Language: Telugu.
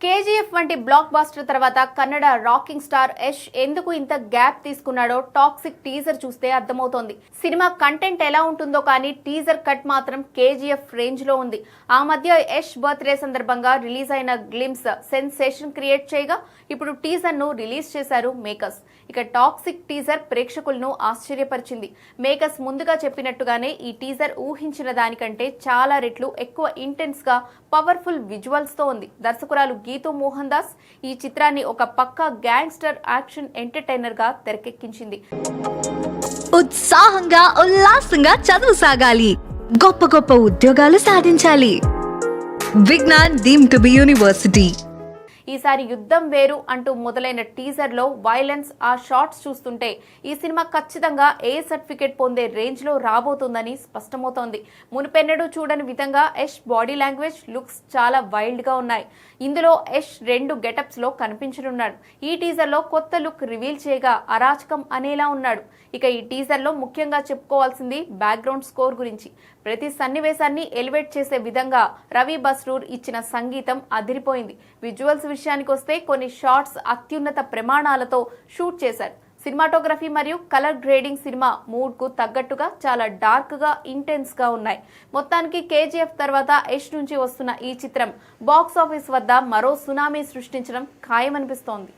కేజీఎఫ్ వంటి బ్లాక్ బాస్టర్ తర్వాత కన్నడ రాకింగ్ స్టార్ యష్ ఎందుకు ఇంత గ్యాప్ తీసుకున్నాడో టాక్సిక్ టీజర్ చూస్తే అర్థమవుతోంది. సినిమా కంటెంట్ ఎలా ఉంటుందో కానీ టీజర్ కట్ మాత్రం కేజీఎఫ్ రేంజ్ లో ఉంది. ఆ మధ్య యష్ బర్త్డే సందర్భంగా రిలీజ్ అయిన గ్లిమ్స్ సెన్సేషన్ క్రియేట్ చేయగా ఇప్పుడు టీజర్ ను రిలీజ్ చేశారు మేకర్స్. ఇక టాక్సిక్ టీజర్ ప్రేక్షకులను ఆశ్చర్యపరిచింది. మేకర్స్ ముందుగా చెప్పినట్టుగానే ఈ టీజర్ ఊహించిన దానికంటే చాలా రెట్లు ఎక్కువ ఇంటెన్స్ గా పవర్ఫుల్ విజువల్స్ తో ఉంది. దర్శకురాలు గీతూ మోహన్ దాస్ ఈ చిత్రాన్ని ఒక పక్కా గ్యాంగ్స్టర్ యాక్షన్ ఎంటర్టైనర్ గా తెరకెక్కించింది. ఉత్సాహంగా ఉల్లాసంగా చదువు సాగాలి, గొప్ప గొప్ప ఉద్యోగాలు సాధించాలి. Vignan deemed to be university. ఈసారి యుద్ధం వేరు అంటూ మొదలైన టీజర్ లో వైలెన్స్ ఆ షార్ట్స్ చూస్తుంటే ఈ సినిమా ఖచ్చితంగా ఏ సర్టిఫికేట్ పొందే రేంజ్ లో రాబోతుందని స్పష్టమవుతోంది. మునుపెన్నడూ చూడని విధంగా యష్ బాడీ లాంగ్వేజ్, లుక్స్ చాలా వైల్డ్ గా ఉన్నాయి. ఇందులో యష్ 2 గెటప్స్ లో కనిపించనున్నాడు. ఈ టీజర్ లో కొత్త లుక్ రివీల్ చేయగా అరాచకం అనేలా ఉన్నాడు. ఇక ఈ టీజర్ లో ముఖ్యంగా చెప్పుకోవాల్సింది బ్యాక్గ్రౌండ్ స్కోర్ గురించి. ప్రతి సన్నివేశాన్ని ఎలివేట్ చేసే విధంగా రవి బస్రూర్ ఇచ్చిన సంగీతం అదిరిపోయింది. విజువల్స్ విషయానికి వస్తే కొన్ని షాట్స్ అత్యున్నత ప్రమాణాలతో షూట్ చేశారు. సినిమాటోగ్రఫీ మరియు కలర్ గ్రేడింగ్ సినిమా మూడ్ కు తగ్గట్టుగా చాలా డార్క్ గా, ఇంటెన్స్ గా ఉన్నాయి. మొత్తానికి కేజీఎఫ్ తర్వాత యష్ నుంచి వస్తున్న ఈ చిత్రం బాక్స్ ఆఫీస్ వద్ద మరో సునామీ సృష్టించడం ఖాయమనిపిస్తోంది.